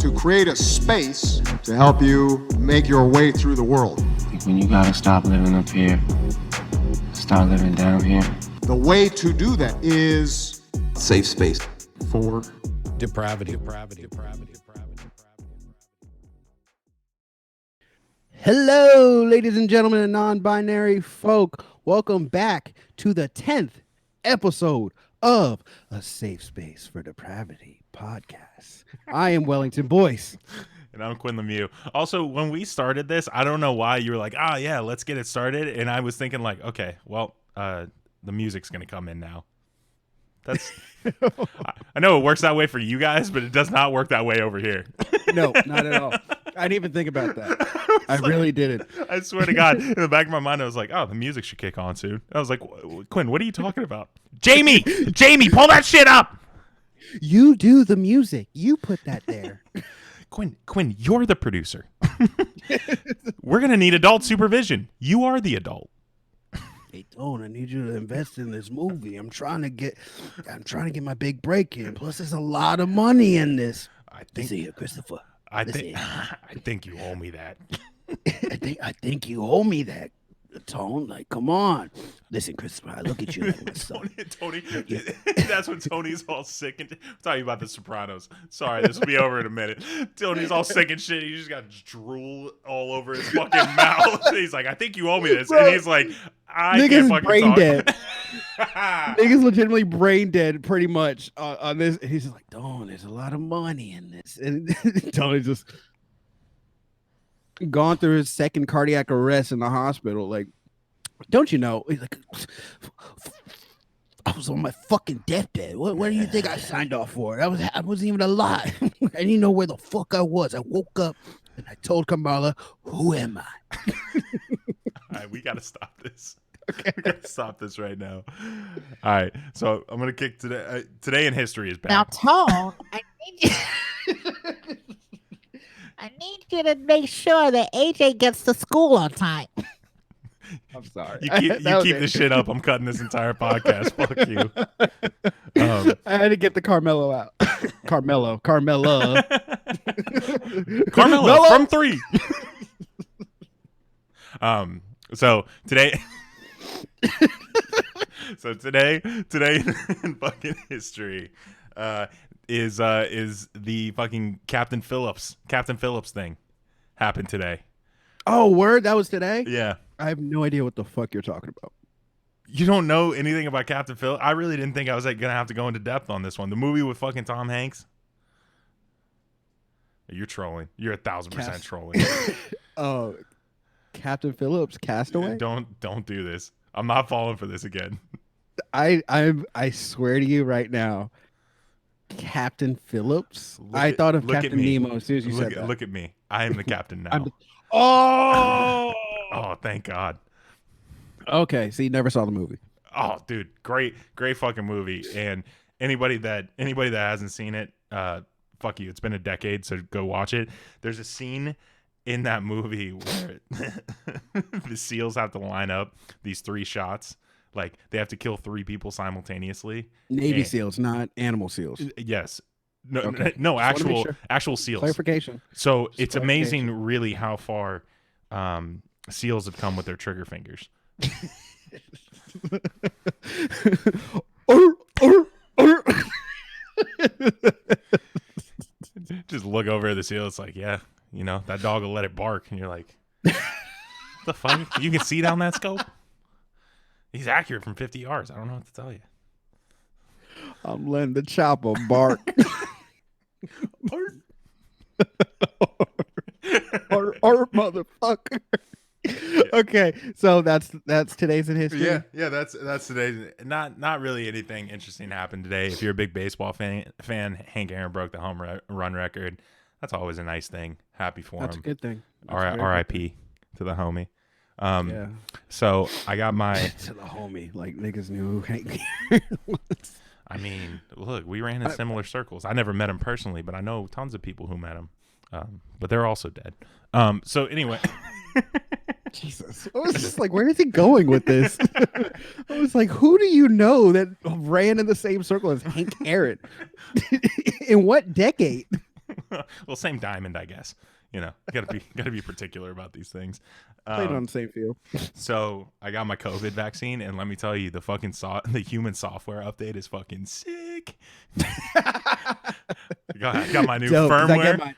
to create a space to help you make your way through the world. I think when you gotta stop living up here, start living down here. The way to do that is safe space for depravity. Hello, ladies and gentlemen and non-binary folk. Welcome back to the 10th episode of A Safe Space for Depravity podcast. I am Wellington Boyce. And I'm Quinn Lemieux. Also, when we started this, I don't know why you were like, yeah, let's get it started. And I was thinking like, okay, well, the music's going to come in now. That's I know it works that way for you guys, but it does not work that way over here. No, not at all. I didn't even think about that. I really didn't. I swear to God, in the back of my mind, I was like, oh, the music should kick on soon. I was like, Quinn, what are you talking about? Jamie, pull that shit up. You do the music. You put that there. Quinn, you're the producer. We're going to need adult supervision. You are the adult. Hey, Tone, I need you to invest in this movie. I'm trying to get my big break in. Plus, there's a lot of money in this. Listen here, Christopher. I think you owe me that. I think you owe me that, Tone. Like, come on. Listen, Christopher, I look at you like my son. Tony, that's when Tony's all sick and talking about The Sopranos. Sorry, this will be over in a minute. Tony's all sick and shit. He just got drool all over his fucking mouth. He's like, I think you owe me this. And he's like, I can't fucking brain talk. Dead. Nigga's legitimately brain dead pretty much on this. And he's just like, Don, there's a lot of money in this. And Tony's just gone through his second cardiac arrest in the hospital. Like, don't you know? He's like, I was on my fucking deathbed. What do you think I signed off for? I wasn't even alive. I didn't know where the fuck I was. I woke up and I told Kamala, who am I? All right, we got to stop this. Okay. We got to stop this right now. All right, so I'm going to kick today. Today in history is back. Now, Tone, I need you to make sure that AJ gets to school on time. I'm sorry. You keep this shit up. I'm cutting this entire podcast. Fuck you. I had to get the Carmelo out. Carmelo from 3. So today in fucking history is the fucking Captain Phillips thing happened today. Oh, word? That was today? Yeah. I have no idea what the fuck you're talking about. You don't know anything about Captain Phillips? I really didn't think I was gonna have to go into depth on this one. The movie with fucking Tom Hanks. You're trolling. You're 1,000% trolling. Oh, Captain Phillips, Castaway? Don't do this. I'm not falling for this again. I swear to you right now, Captain Phillips. I thought of Captain Nemo as soon as you said that. Look at me. I am the captain now. Oh, thank God. Okay, so you never saw the movie. Oh, dude, great fucking movie. And anybody that hasn't seen it, fuck you. It's been a decade, so go watch it. There's a scene in that movie where the SEALs have to line up these 3 shots. Like, they have to kill 3 people simultaneously. Navy SEALs, not animal SEAls. Yes. No, okay. no, actual SEALs. Clarification. So it's amazing, really, how far SEALs have come with their trigger fingers. Just look over at the SEAL. It's like, yeah, you know, that dog will let it bark. And you're like, the fuck? You can see down that scope? He's accurate from 50 yards. I don't know what to tell you. I'm letting the chopper bark. or motherfucker. Okay, so that's today's in history. Yeah, that's today's. Not really anything interesting happened today. If you're a big baseball fan, Hank Aaron broke the home run record. That's always a nice thing. Happy for him. That's a good thing. R.I.P. to the homie. Yeah. So I got my to the homie, like niggas knew who Hank was. I mean, look, we ran in similar circles. I never met him personally, but I know tons of people who met him. But they're also dead. So anyway. Jesus. I was just like, where is he going with this? I was like, who do you know that ran in the same circle as Hank Aaron? In what decade? Well, same diamond, I guess. You know, gotta be particular about these things. Played on the same field. So I got my COVID vaccine, and let me tell you, the human software update is fucking sick. got my new Dope, 'cause firmware.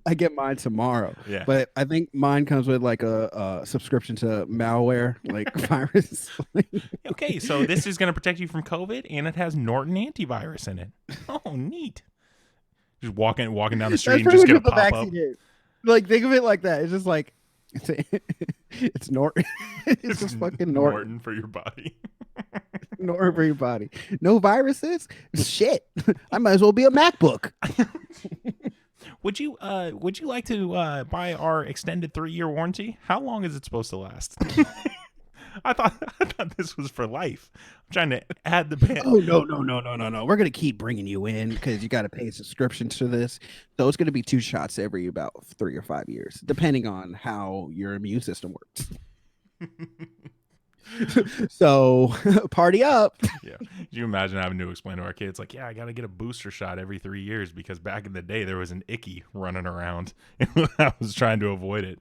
I get mine tomorrow. Yeah. But I think mine comes with like a subscription to malware, like virus. Okay, so this is gonna protect you from COVID, and it has Norton antivirus in it. Oh, neat. Just walking down the street and just get a pop up. Like, think of it like that. It's just like it's Norton. It's just fucking Norton For your body. Norton for your body. No viruses. Shit. I might as well be a MacBook. Would you like to buy our extended 3-year warranty? How long is it supposed to last? I thought this was for life. I'm trying to add the band. Oh no. We're gonna keep bringing you in because you got to pay a subscription to this. So it's gonna be 2 shots every about 3 or 5 years, depending on how your immune system works. So party up. Yeah. Can you imagine having to explain to our kids, like, yeah, I got to get a booster shot every 3 years because back in the day there was an icky running around and I was trying to avoid it.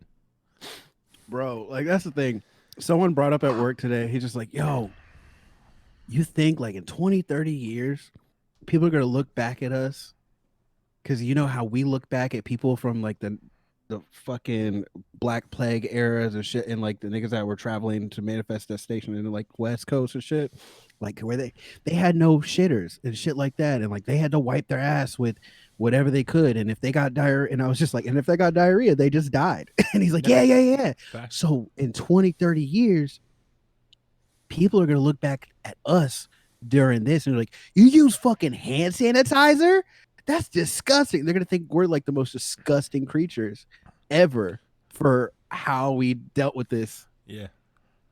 Bro, like, that's the thing. Someone brought up at work today, he's just like, yo, you think like in 20, 30 years, people are going to look back at us? Because you know how we look back at people from like the fucking Black Plague eras and shit, and like the niggas that were traveling to manifest that station in like West Coast and shit, like where they had no shitters and shit like that, and like they had to wipe their ass with whatever they could, and if they got diarrhea, and I was just like, and if they got diarrhea, they just died. And he's like, yeah. So in 20, 30 years, people are gonna look back at us during this and they're like, you use fucking hand sanitizer? That's disgusting. They're gonna think we're like the most disgusting creatures ever for how we dealt with this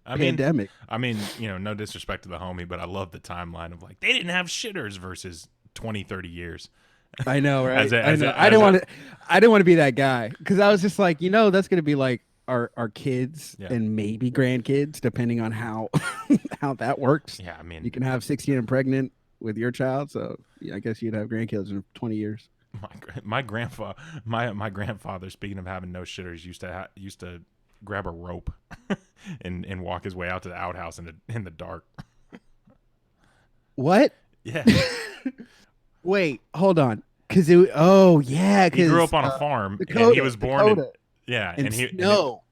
pandemic. I mean, you know, no disrespect to the homie, but I love the timeline of like they didn't have shitters versus 20, 30 years. I know, right? I didn't want to be that guy because I was just like, you know, that's gonna be like our kids and maybe grandkids, depending on how how that works. Yeah, I mean, you can have 16 and pregnant with your child, so I guess you'd have grandkids in 20 years. My grandfather, speaking of having no shitters, used to grab a rope and walk his way out to the outhouse in the dark. What? Yeah. Wait, hold on. Because he grew up on a farm, Dakota, and he was born Dakota. and snow.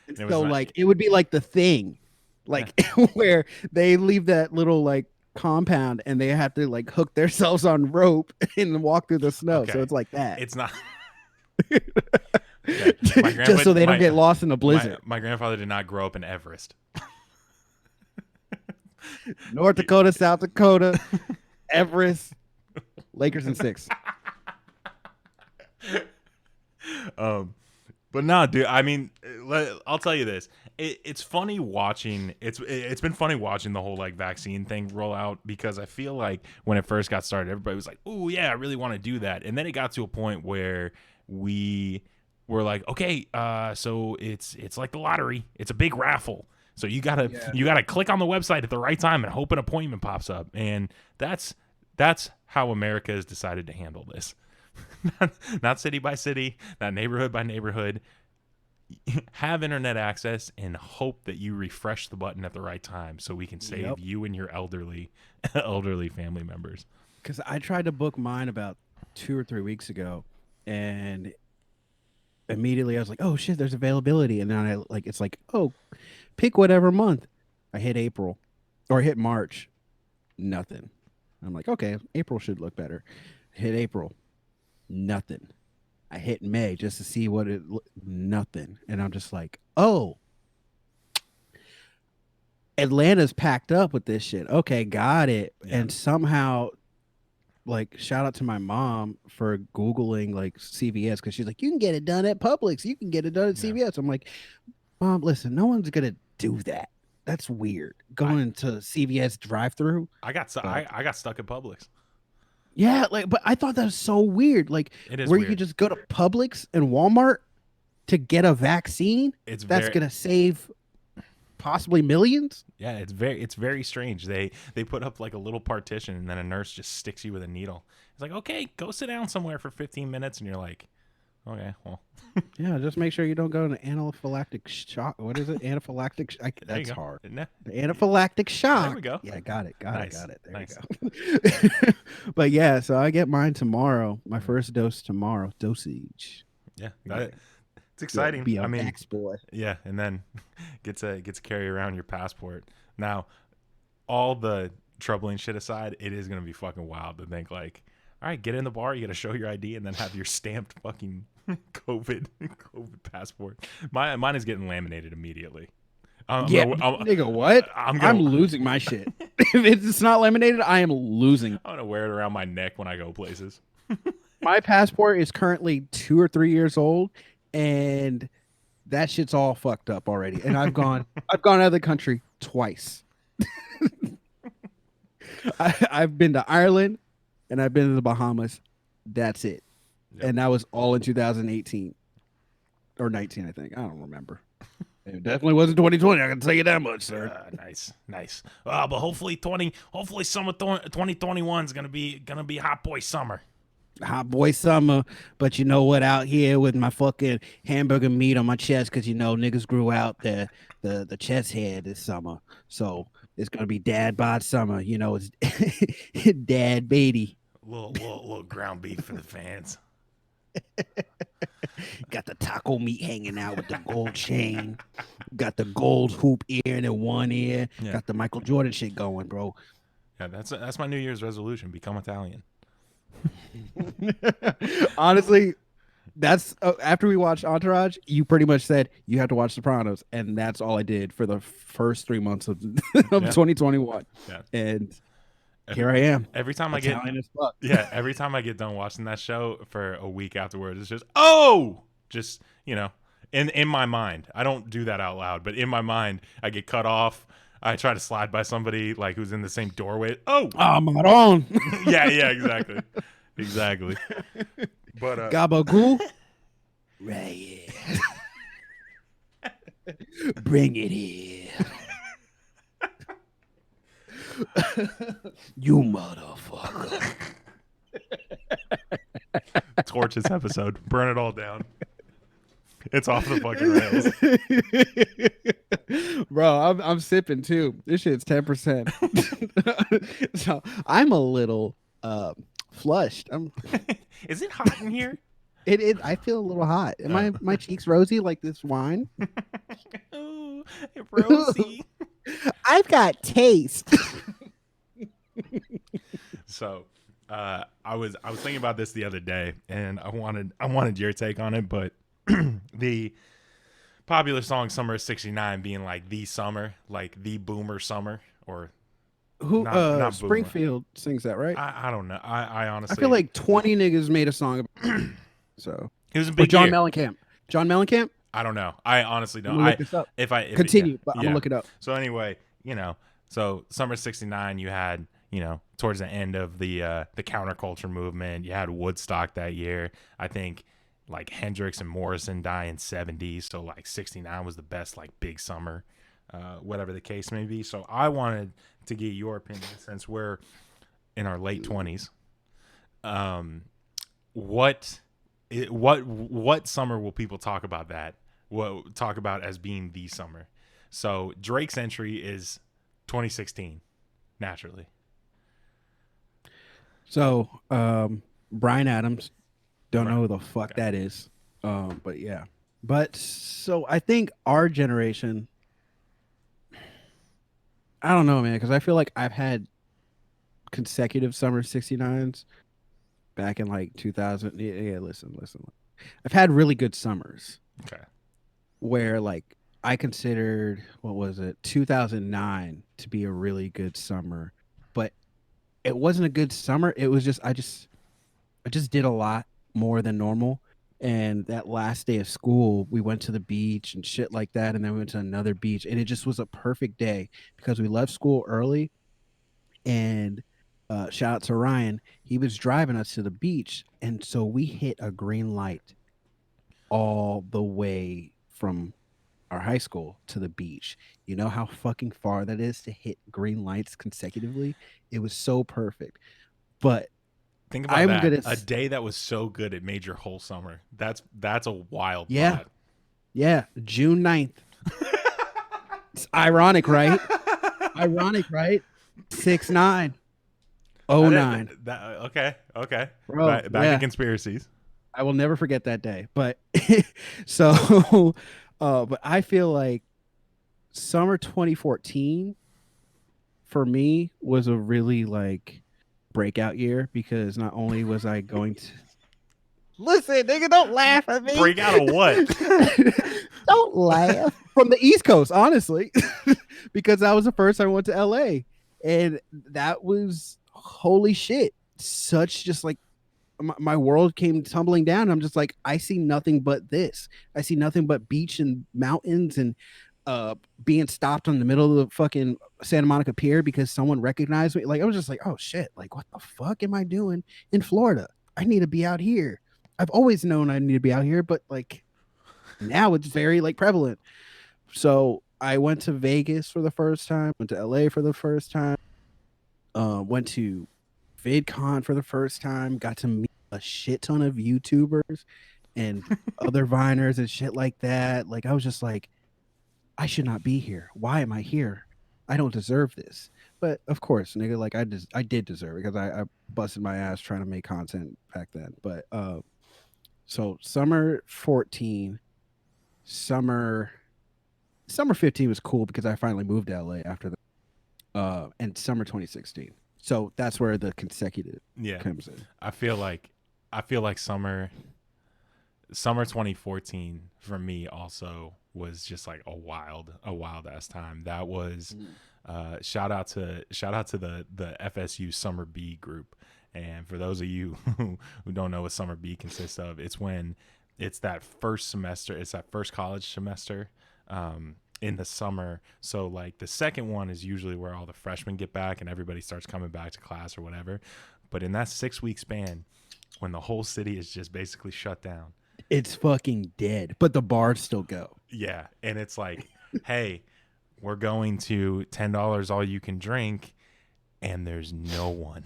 And so like it would be like the thing, like where they leave that little like compound and they have to like hook themselves on rope and walk through the snow. Okay. So it's like that. It's not. Just so they don't get lost in the blizzard. My grandfather did not grow up in Everest. North Dakota, South Dakota, Everest, Lakers in 6. But no, dude. I mean, I'll tell you this. It's funny watching. It's been funny watching the whole like vaccine thing roll out because I feel like when it first got started, everybody was like, "Oh yeah, I really want to do that," and then it got to a point where we were like, "Okay, so it's like the lottery. It's a big raffle. So you gotta click on the website at the right time and hope an appointment pops up." And that's how America has decided to handle this. Not city by city, not neighborhood by neighborhood. Have internet access and hope that you refresh the button at the right time so we can save you and your elderly family members. Because I tried to book mine about 2 or 3 weeks ago, and immediately I was like, "Oh shit, there's availability!" And then it's like, "Oh, pick whatever month." I hit April, or I hit March, nothing. I'm like, "Okay, April should look better." Hit April, nothing. I hit May just to see nothing, and I'm just like, "Oh, Atlanta's packed up with this shit." Okay, got it. Yeah. And somehow, like, shout out to my mom for Googling like CVS because she's like, "You can get it done at Publix. You can get it done at CVS." I'm like, "Mom, listen, no one's gonna do that. That's weird. Going to CVS drive-through." I got stuck at Publix. Yeah, like, but I thought that was so weird. Like, where weird. You could just go to Publix and Walmart to get a vaccine. That's gonna save possibly millions. Yeah, it's very strange. They put up like a little partition and then a nurse just sticks you with a needle It's like, okay, go sit down somewhere for 15 minutes, and you're like, okay, well, Yeah, just make sure you don't go into anaphylactic shock. What is it? Anaphylactic. there you That's go. hard. No, The anaphylactic shock. There we go. Yeah, got it. Got Nice. it. There Nice. you go. But yeah, so I get mine tomorrow. My first dose tomorrow. Dosage. Yeah, Yeah. it's exciting. Be a I mean, Vax boy. yeah, and then get to carry around your passport. Now, all the troubling shit aside, it is gonna be fucking wild to think like, all right, get in the bar, you got to show your ID, and then have your stamped fucking COVID passport. Mine is getting laminated immediately. Nigga, what? I'm losing my shit. If it's not laminated, I am losing. I'm gonna wear it around my neck when I go places. My passport is currently 2 or 3 years old, and that shit's all fucked up already. And I've gone out of the country twice. I've been to Ireland and I've been to the Bahamas. That's it. Yep. And that was all in 2018 or 19, I think. I don't remember. It definitely wasn't 2020. I can tell you that much, sir. Nice. But hopefully summer 2021 is gonna be hot boy summer. Hot boy summer. But you know what? Out here with my fucking hamburger meat on my chest, because niggas grew out the chest hair this summer. So it's gonna be dad bod summer. It's Dad Beatty. Little ground beef for the fans. Got the taco meat hanging out with the gold chain. Got the gold hoop ear in one ear. Yeah. Got the Michael Jordan shit going, bro. Yeah, that's my New Year's resolution. Become Italian. Honestly, that's after we watched Entourage, you pretty much said you have to watch Sopranos, and that's all I did for the first 3 months of 2021. Yeah. And here I am. Every time Italian as fuck. every time I get done watching that show for a week afterwards, it's just in my mind. I don't do that out loud, but in my mind, I get cut off. I try to slide by somebody like who's in the same doorway. Oh, Maron. yeah, exactly. But Gabagool. Right here. Bring it here. You motherfucker. torch this episode, burn it all down. It's off the fucking rails. Bro, I'm sipping too. This shit's 10%. So I'm a little flushed. Is it hot in here? It is. I feel a little hot. Am my cheeks rosy like this wine? Ooh, rosy. I've got taste. So, I was thinking about this the other day, and I wanted your take on it, but the popular song "Summer of '69" being like the summer, like the boomer summer, or Who not boomer. Springfield sings that, right? I don't know. I honestly I feel like 20 niggas made a song about so it was a or big John year. Mellencamp. John Mellencamp? I don't know. I honestly I'm don't. gonna look this up. If Continue, but I'm yeah. gonna look it up. So anyway, so summer '69, you had, towards the end of the counterculture movement, you had Woodstock that year. I think like Hendrix and Morrison die in '70s, so like '69 was the best like big summer, whatever the case may be. So I wanted to get your opinion since we're in our late 20s. What summer will people talk about that? What talk about as being the summer? So Drake's entry is 2016, naturally. So, Bryan Adams, don't know who the fuck that is. But yeah. But so I think our generation, I don't know, man, because I feel like I've had consecutive summer 69s back in like 2000. Yeah, listen. I've had really good summers. Okay. Where like I considered 2009 to be a really good summer, but it wasn't a good summer. It was just I just did a lot more than normal. And that last day of school, we went to the beach and shit like that, and then we went to another beach, and it just was a perfect day because we left school early. And shout out to Ryan, he was driving us to the beach, and so we hit a green light all the way from our high school to the beach. You know how fucking far that is to hit green lights consecutively? It was so perfect. But Think about I'm that. gonna A day that was so good it made your whole summer. That's a wild Yeah. thought. Yeah, June 9th. It's ironic, right? Ironic, right? 6/9. I 09. didn't- okay. Bro, Back yeah. in conspiracies. I will never forget that day. But so but I feel like summer 2014 for me was a really like breakout year because not only was I going to listen, nigga, don't laugh at me. Break out of what? Don't laugh. From the East Coast, honestly, because that was the first time I went to LA, and that was holy shit. Such just like my world came tumbling down. I'm just like, I see nothing but this. I see nothing but beach and mountains and being stopped in the middle of the fucking Santa Monica Pier because someone recognized me. Like I was just like, oh shit, like what the fuck am I doing in Florida? I need to be out here. I've always known I need to be out here, but like now it's very like prevalent. So I went to Vegas for the first time, went to LA for the first time, went to VidCon for the first time, got to meet a shit ton of YouTubers and other Viners and shit like that. Like I was just like, I should not be here. Why am I here? I don't deserve this. But of course, nigga, like I did deserve it because I busted my ass trying to make content back then. But so summer 14, summer 15 was cool because I finally moved to LA after that. And summer 2016. So that's where the consecutive comes in. I feel like summer 2014 for me also was just like a wild ass time. That was shout out to the FSU Summer B group. And for those of you who don't know what Summer B consists of, it's that first semester, it's that first college semester in the summer. So like the second one is usually where all the freshmen get back and everybody starts coming back to class or whatever. But in that 6-week span, when the whole city is just basically shut down, it's fucking dead, but the bars still go. Yeah. And it's like, hey, we're going to $10 all you can drink, and there's no one.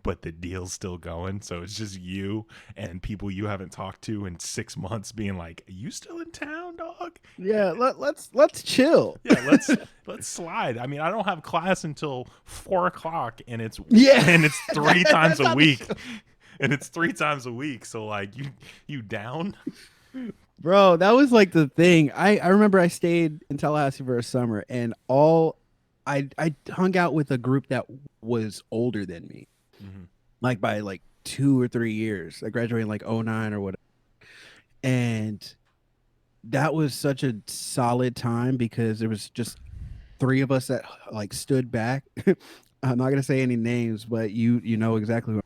But the deal's still going. So it's just you and people you haven't talked to in 6 months being like, are you still in town, dog? Yeah, let's chill. Yeah, let's slide. I mean, I don't have class until 4:00 and it's three times a week. And it's 3 times a week. So like you down? Bro, that was like the thing. I remember I stayed in Tallahassee for a summer and I hung out with a group that was older than me. Mm-hmm. Like by like 2 or 3 years. I graduated in like 09 or whatever. And that was such a solid time because there was just 3 of us that like stood back. I'm not gonna say any names, but you know exactly what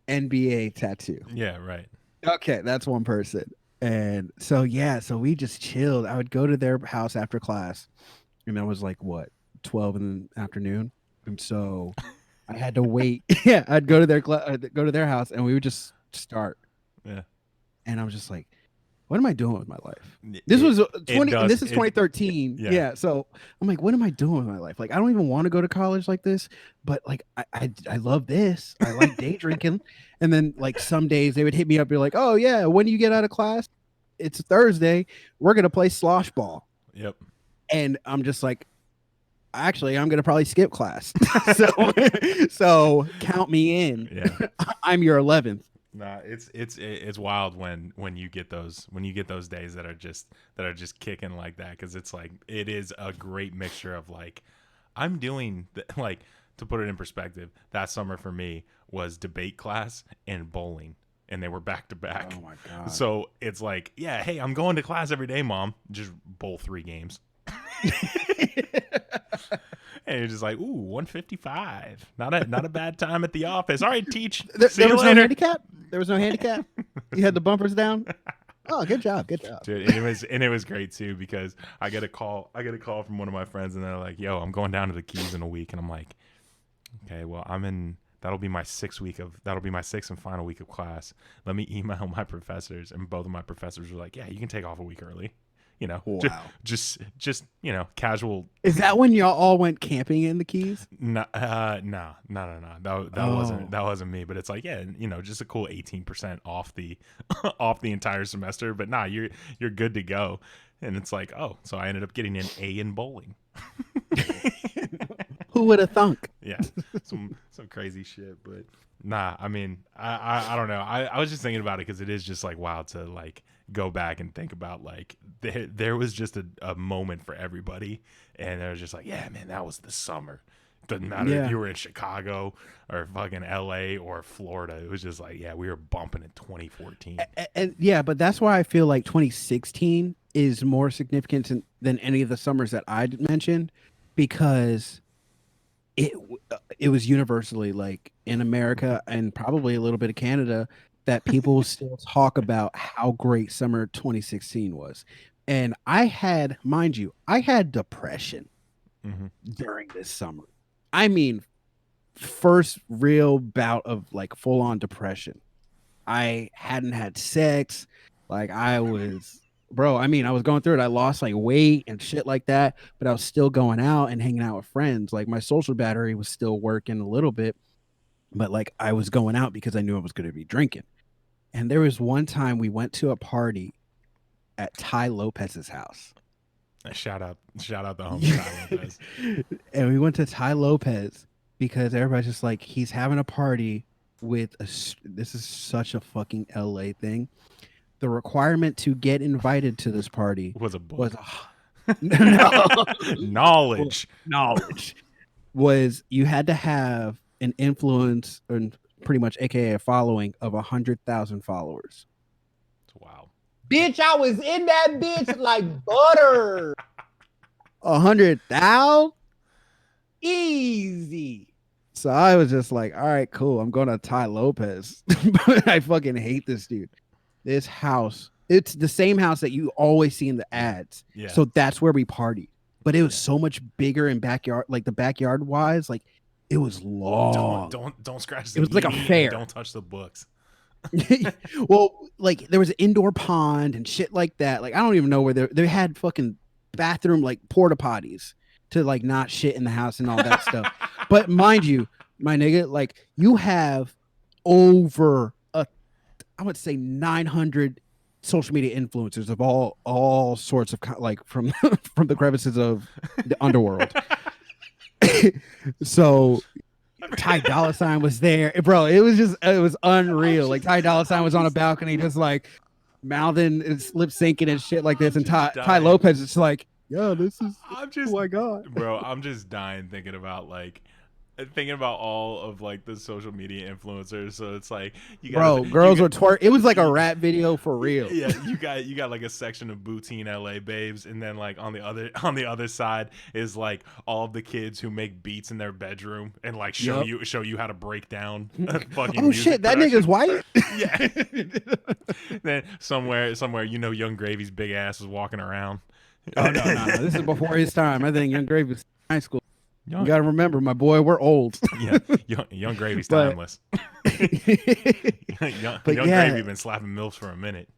NBA tattoo. Yeah, right. Okay, that's one person. And so so we just chilled. I would go to their house after class, and that was like what 12 in the afternoon. And so I had to wait. Yeah, I'd go to their house, and we would just start. Yeah. And I was just like, what am I doing with my life? This was 20 and this is 2013. Yeah. So I'm like, what am I doing with my life? Like, I don't even want to go to college like this, but like I love this. I like day drinking. And then like some days they would hit me up, be like, oh yeah, when do you get out of class? It's Thursday. We're gonna play slosh ball. Yep. And I'm just like, actually, I'm gonna probably skip class. so count me in. Yeah. I'm your 11th. Nah, it's wild when you get those days that are just kicking like that, because it's like it is a great mixture of like I'm doing like, to put it in perspective, that summer for me was debate class and bowling, and they were back to back. Oh my god! So it's like, yeah, hey, I'm going to class every day, mom. Just bowl 3 games. And you're just like, ooh, 155. Not a bad time at the office. All right, teach. See There you was later. no handicap. There was no handicap. You had the bumpers down. Oh, good job, good job. Dude, and it was great too, because I get a call from one of my friends, and they're like, yo, I'm going down to the Keys in a week. And I'm like, okay, well, that'll be my 6th and final week of class. Let me email my professors. And both of my professors were like, yeah, you can take off a week early. you know, Wow. just you know, casual. Is that when y'all all went camping in the Keys? No. That wasn't me. But it's like, yeah, you know, just a cool 18% off the off the entire semester. But nah, you're good to go. And it's like, oh, so I ended up getting an A in bowling. Who would have thunk? Yeah, some crazy shit. But nah, I mean, I don't know. I was just thinking about it because it is just like wild to like go back and think about like there was just a moment for everybody, and it was just like, yeah, man, that was the summer. Doesn't matter if you were in Chicago or fucking LA or Florida. It was just like, yeah, we were bumping in 2014. And yeah, but that's why I feel like 2016 is more significant than any of the summers that I mentioned, because it was universally, like, in America and probably a little bit of Canada, that people still talk about how great summer 2016 was. And I had, mind you, I had depression during this summer. I mean, first real bout of like full on depression. I hadn't had sex. Like, I was, bro, I mean, I was going through it. I lost like weight and shit like that, but I was still going out and hanging out with friends. Like, my social battery was still working a little bit, but like, I was going out because I knew I was going to be drinking. And there was one time we went to a party at Ty Lopez's house. Shout out the homie Ty Lopez. And we went to Ty Lopez because everybody's just like, he's having a party with this is such a fucking LA thing. The requirement to get invited to this party was a book. was no. knowledge was you had to have an influence, and pretty much AKA a following of 100,000 followers. Wow. Bitch, I was in that bitch like butter. 100,000? Easy. So I was just like, all right, cool. I'm going to Ty Lopez. I fucking hate this dude. This house, it's the same house that you always see in the ads. Yeah. So that's where we partied. But it was so much bigger in backyard, like the backyard wise, like it was long. Don't scratch the It was like a meat, fair. Don't touch the books. Well, like there was an indoor pond and shit like that. Like, I don't even know where they had fucking bathroom, like porta potties to like not shit in the house and all that stuff. But mind you, my nigga, like you have over I would say 900 social media influencers of all sorts of like from from the crevices of the underworld. So Ty Dolla $ign was there, bro. It was unreal. Like Ty Dolla $ign was on a balcony, just like mouthing and lip syncing and shit like this. And Ty Lopez is like, yo, this is. Oh my god, bro, I'm just dying thinking about all of like the social media influencers. So it's like you got girls were twerk. It was like a rap video for real. Yeah, you got like a section of Bootine LA babes, and then like on the other side is like all of the kids who make beats in their bedroom and like show you how to break down fucking. Oh shit, that nigga's white. Yeah. Then somewhere Young Gravy's big ass is walking around. Oh no. This is before his time. I think Young Gravy was in high school. You gotta remember, my boy, we're old. Yeah, Young Gravy's timeless. Young Gravy been slapping MILFs for a minute.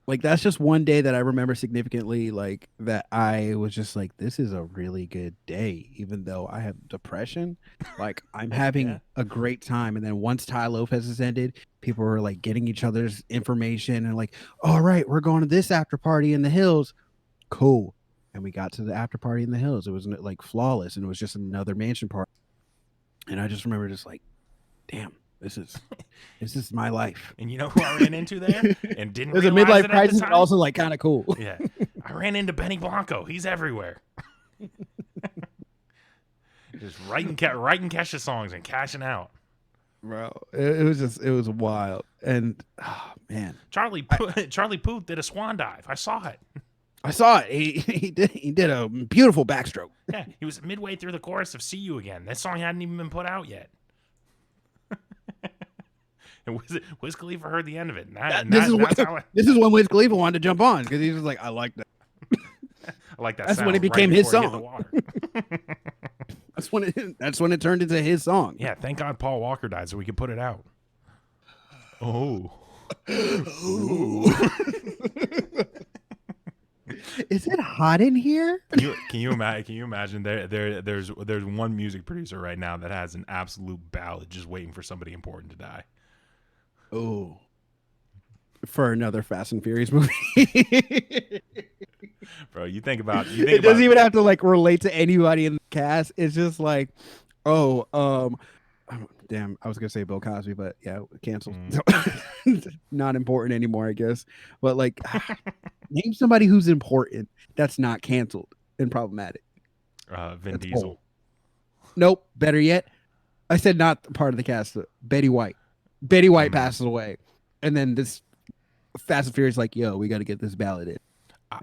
Like, that's just one day that I remember significantly, like, that I was just like, this is a really good day, even though I have depression. Like, I'm having a great time. And then once Ty Lopez has ended, people were like getting each other's information and like, all right, we're going to this after party in the hills. Cool. And we got to the after party in the hills. It was like flawless, and it was just another mansion party. And I just remember just like, damn, this is my life. And you know who I ran into there and didn't There's a realize midlife crisis, but also like kind of cool. Yeah, I ran into Benny Blanco. He's everywhere. Just writing Kesha songs and cashing out. Bro, it was wild. And oh man, Charlie Puth did a swan dive. I saw it. I saw it. He did a beautiful backstroke. Yeah, he was midway through the chorus of "See You Again." That song hadn't even been put out yet. And Wiz Khalifa heard the end of it. This is when Wiz Khalifa wanted to jump on, because he was like, "I like that." I like that. That's when it became his song. That's when it turned into his song. Yeah, thank God Paul Walker died so we could put it out. Oh. Ooh. Is it hot in here? Can you imagine there's one music producer right now that has an absolute ballad just waiting for somebody important to die. Oh, for another Fast and Furious movie. Bro, you think about It doesn't even have to like relate to anybody in the cast. It's just like, damn, I was gonna say Bill Cosby, but yeah, canceled. Not important anymore, I guess. But like, name somebody who's important that's not canceled and problematic. Vin That's Diesel. old. Nope. Better yet, I said not part of the cast. Betty White. Betty White passes away, and then this Fast and Furious like, yo, we got to get this ballad in,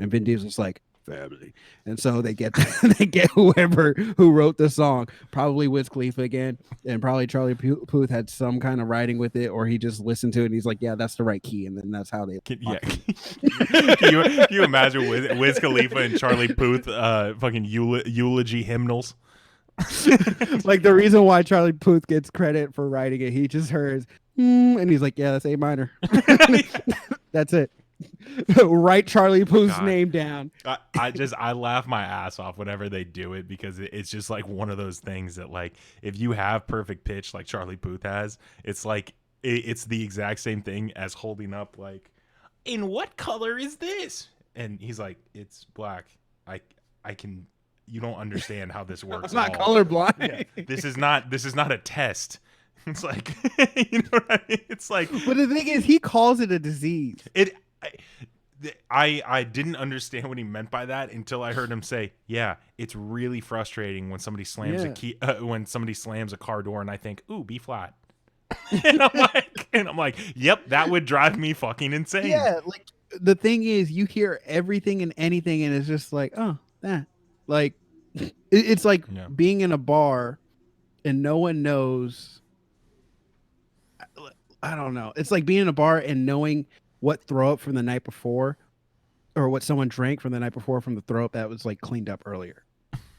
and Vin Diesel's like, family, and so they get whoever who wrote the song, probably Wiz Khalifa again, and probably Charlie Puth had some kind of writing with it, or he just listened to it and he's like, yeah, that's the right key, and then that's how they. Can you imagine Wiz Khalifa and Charlie Puth fucking eulogy hymnals? Like the reason why Charlie Puth gets credit for writing it, he just heard, and he's like, yeah, that's A minor. That's it. Write Charlie Puth's name down. I laugh my ass off whenever they do it, because it's just like one of those things that, like, if you have perfect pitch like Charlie Puth has, it's like it's the exact same thing as holding up like, in what color is this? And he's like, it's black. I can. You don't understand how this works. I'm not colorblind. Yeah. This is not a test. It's like, you know what I mean? It's like, but the thing is, he calls it a disease. I didn't understand what he meant by that until I heard him say, yeah, it's really frustrating when somebody slams when somebody slams a car door and I think, ooh, B flat. and I'm like, yep, that would drive me fucking insane. Yeah, like the thing is, you hear everything and anything, and it's just like, oh, that. Like, it's like being in a bar and no one knows. I don't know. It's like being in a bar and knowing what throw up from the night before, or what someone drank from the night before from the throw up that was like cleaned up earlier.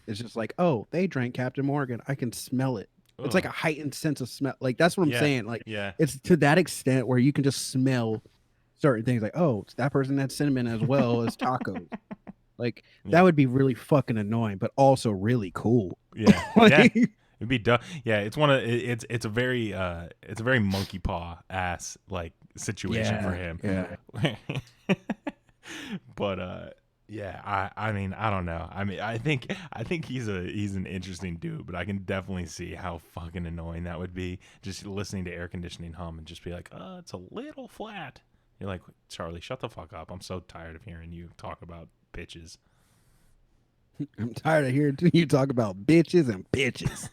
It's just like, oh, they drank Captain Morgan. I can smell it. Ugh. It's like a heightened sense of smell. Like, that's what I'm saying. Like, it's to that extent where you can just smell certain things. Like, oh, that person had cinnamon as well as tacos. Like, that would be really fucking annoying, but also really cool. Yeah. Like, yeah. It'd be dumb. Yeah, it's a very monkey paw ass like situation for him. Yeah. But I mean, I don't know. I mean, I think he's an interesting dude, but I can definitely see how fucking annoying that would be, just listening to air conditioning hum and just be like, it's a little flat. You're like, Charlie, shut the fuck up. I'm so tired of hearing you talk about bitches. I'm tired of hearing you talk about bitches and bitches.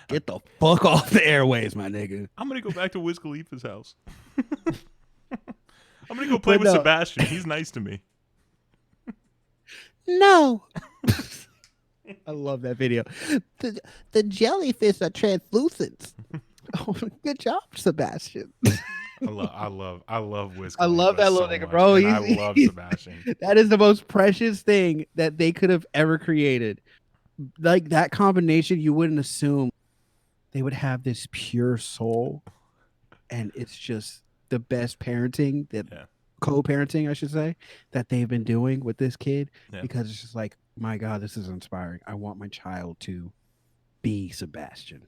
Get the fuck off the airways, my nigga. I'm gonna go back to Wiz Khalifa's house. I'm gonna go play with Sebastian. He's nice to me. No. I love that video. The jellyfish are translucent. Oh, good job, Sebastian. I love Wiz Khalifa. I love that little nigga, bro. I love Sebastian. That is the most precious thing that they could have ever created. Like, that combination, you wouldn't assume they would have this pure soul, and it's just the best parenting co-parenting, I should say, that they've been doing with this kid, because it's just like, my God, this is inspiring. I want my child to be Sebastian.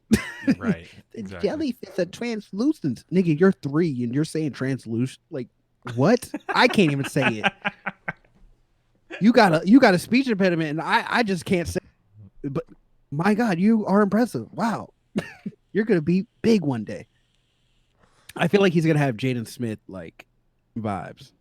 Right. The jellyfish are translucent. Nigga, you're 3 and you're saying translucent. Like, what? I can't even say it. You got a speech impediment, and I just can't say it. But my God, you are impressive. Wow. You're gonna be big one day. I feel like he's gonna have Jaden Smith like vibes.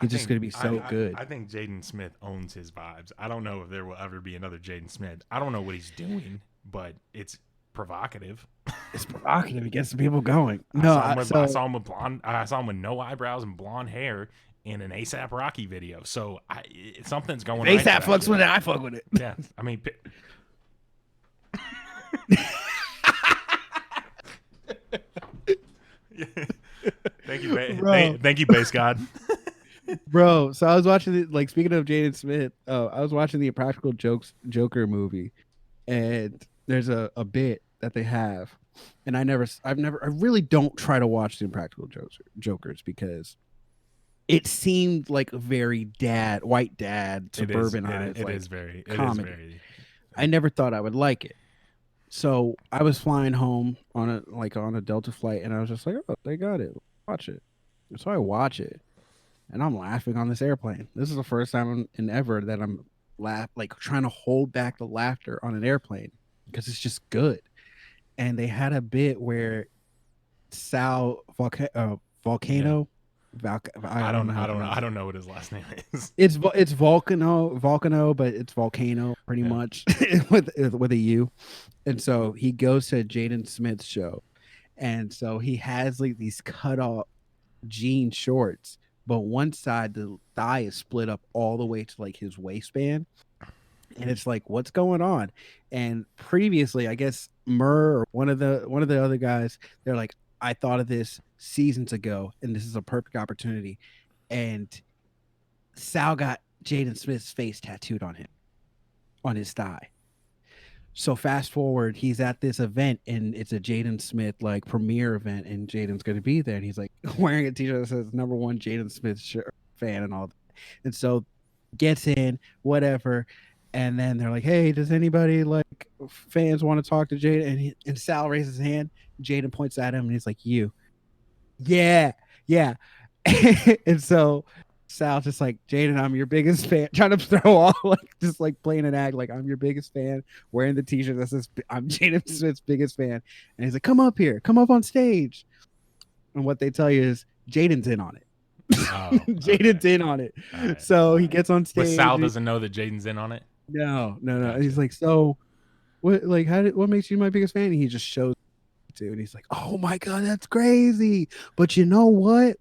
He's just gonna be so good. I think Jaden Smith owns his vibes. I don't know if there will ever be another Jaden Smith. I don't know what he's doing, but it's provocative. It's provocative. It gets the people going. I saw him with no eyebrows and blonde hair in an ASAP Rocky video. So something's going on. ASAP fucks with it. I fuck with it. Yeah, I mean. Thank you, thank you, Base God. Bro, so I was watching like, speaking of Jaden Smith, I was watching the Impractical Joker movie, and there's a bit that they have, and I really don't try to watch the Impractical Jokers, because it seemed like a very white dad, suburbanized. It like, is very. comedy. It is very. I never thought I would like it. So I was flying home on a Delta flight, and I was just like, oh, they got it. Watch it. So I watch it, and I'm laughing on this airplane. This is the first time in ever that I'm trying to hold back the laughter on an airplane because it's just good. And they had a bit where Volcano. I don't know what his last name is. It's Volcano, but it's Volcano pretty much with a U. And so he goes to Jaden Smith's show, and so he has like these cut off jean shorts, but one side the thigh is split up all the way to like his waistband, and it's like, what's going on? And previously, I guess Murr or one of the other guys, they're like, I thought of this seasons ago, and this is a perfect opportunity. And Sal got Jaden Smith's face tattooed on him, on his thigh. So fast forward, he's at this event, and it's a Jaden Smith like premiere event, and Jaden's going to be there, and he's like wearing a t-shirt that says #1 Jaden Smith fan and all that. And so gets in, whatever. And then they're like, hey, does anybody like fans want to talk to Jaden? And Sal raises his hand. Jaden points at him, and he's like, you. Yeah. And so Sal just like, Jaden, I'm your biggest fan, trying to throw off, like, just like playing an act, like, I'm your biggest fan, wearing the t-shirt that says, I'm Jaden Smith's biggest fan. And he's like, come up on stage. And what they tell you is Jaden's in on it. Oh, Jaden's in on it. Right. So he gets on stage. But Sal doesn't know that Jaden's in on it? No. Gotcha. He's like, so what, like, what makes you my biggest fan? And he just shows it to, and he's like, oh my God, that's crazy. But you know what?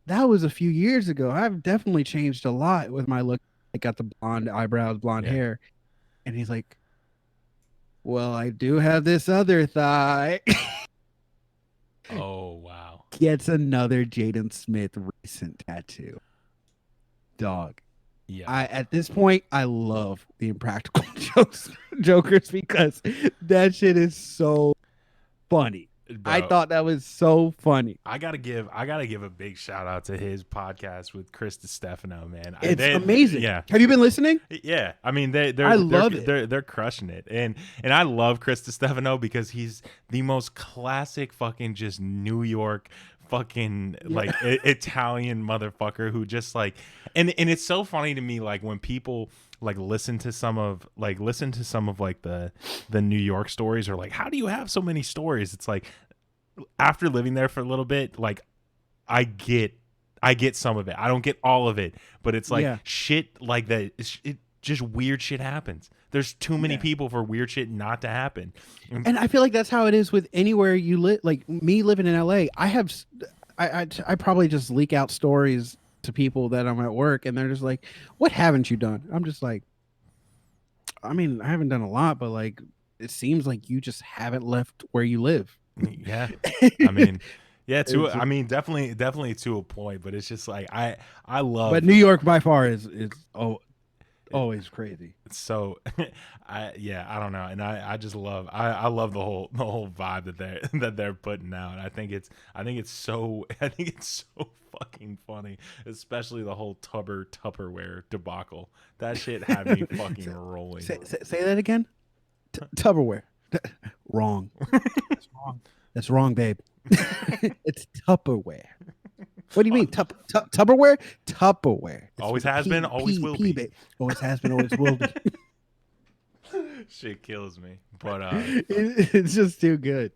That was a few years ago. I've definitely changed a lot with my look. I got the blonde eyebrows, blonde hair. And he's like, well, I do have this other thigh. Oh, wow. Gets another Jaden Smith recent tattoo. Dog. Yeah. At this point, I love the Impractical Jokers because that shit is so funny. Bro, I thought that was so funny. I gotta give a big shout out to his podcast with Chris DiStefano, man. It's amazing. Yeah. Have you been listening? Yeah. I mean, they're crushing it. And I love Chris DiStefano because he's the most classic fucking just New York fucking like Italian motherfucker who just like, and it's so funny to me, like when people like listen to some of like the New York stories, or like, how do you have so many stories? It's like, after living there for a little bit, like I get some of it. I don't get all of it, but it's like shit like that. It just weird shit happens. There's too many people for weird shit not to happen. And I feel like that's how it is with anywhere you live. Like me living in LA, I probably just leak out stories to people that I'm at work, and they're just like, what haven't you done? I'm just like, I mean, I haven't done a lot, but like, it seems like you just haven't left where you live. Yeah. I mean, yeah, definitely to a point, but it's just like, I love, but New York by far is always crazy. So I don't know. And I just love, I love the whole vibe that they're putting out. I think it's so fucking funny, especially the whole Tupperware debacle. That shit had me fucking rolling. Say that again. Tupperware. Wrong. That's wrong. That's wrong, babe. It's Tupperware. What do you mean? Tupperware? Tupperware. It's always has been, always will be. Always has been, always will be. Shit kills me, but it's just too good.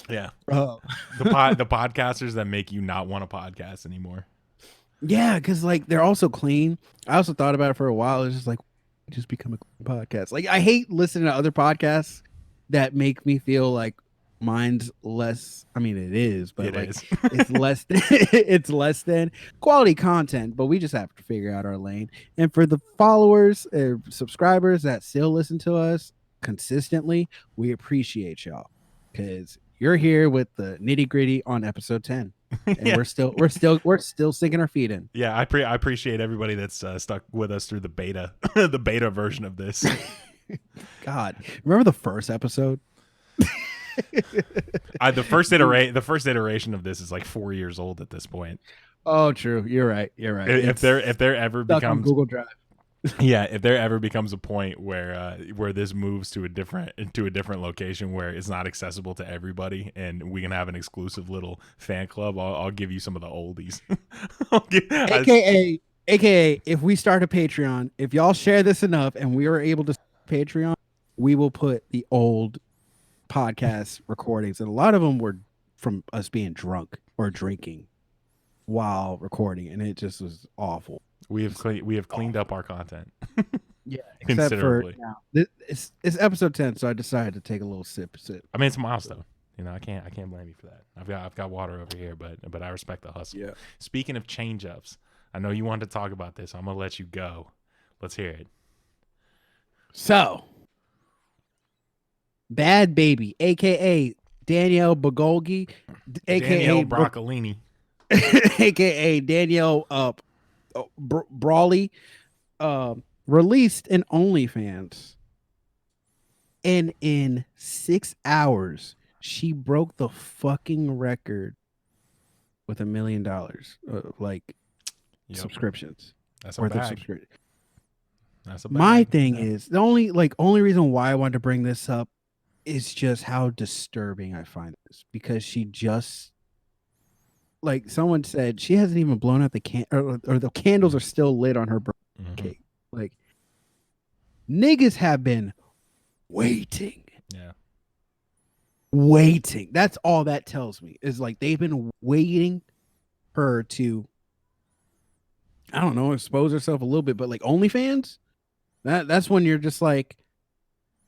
Yeah. The podcasters that make you not want to podcast anymore. Yeah, because like they're also clean. I also thought about it for a while. It's just like, just become a clean podcast. Like I hate listening to other podcasts that make me feel like mine's less. I mean, it is, but it's less than it's less than quality content. But we just have to figure out our lane. And for the followers, subscribers that still listen to us consistently, we appreciate y'all because you're here with the nitty gritty on episode 10, and we're still sinking our feet in. Yeah, I appreciate everybody that's stuck with us through the beta, the beta version of this. God, remember the first episode? The first iteration of this is like 4 years old at this point. Oh, true. You're right. You're right. If there ever stuck on becomes Google Drive. yeah, if there ever becomes a point where this moves to a different location where it's not accessible to everybody, and we can have an exclusive little fan club, I'll give you some of the oldies. AKA, if we start a Patreon, if y'all share this enough and we are able to Patreon, we will put the old podcast recordings, and a lot of them were from us being drunk or drinking while recording, and it just was awful. We have cleaned up our content. Yeah, except for considerably. now. It's episode 10, so I decided to take a little sip. I mean, it's a milestone. You know, I can't blame you for that. I've got water over here, but I respect the hustle. Yeah. Speaking of change ups, I know you wanted to talk about this. I'm gonna let you go. Let's hear it. So, Bhad Bhabie, aka Danielle Bagolgi, aka Danielle Broccolini, aka Danielle Brawley, released an OnlyFans, and in 6 hours she broke the fucking record with $1 million subscriptions. That's a worth of bag. subscription. That's a bag. My thing is the only reason why I wanted to bring this up is just how disturbing I find this, because she just, like someone said, she hasn't even blown out the or the candles are still lit on her birthday cake. Like, niggas have been waiting. Yeah. Waiting. That's all that tells me, is like they've been waiting her to, I don't know, expose herself a little bit, but like OnlyFans, that's when you're just like,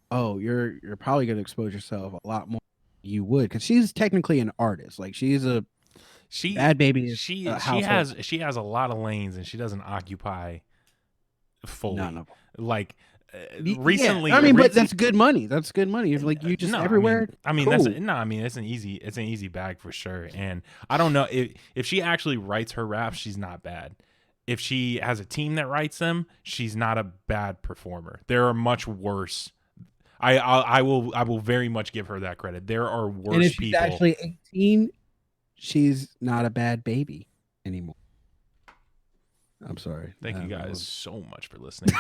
oh, you're probably gonna expose yourself a lot more than you would, because she's technically an artist. Like, she's a Bhad Bhabie. She has a lot of lanes, and she doesn't occupy fully. None of them. Like recently, yeah. I mean, but that's good money. That's good money. If like you just everywhere. I mean, cool. it's an easy bag for sure. And I don't know if she actually writes her raps, she's not bad. If she has a team that writes them, she's not a bad performer. There are much worse. I will very much give her that credit. There are worse and if she's people. Actually 18, she's not a bad baby anymore. I'm sorry. Thank you guys so much for listening.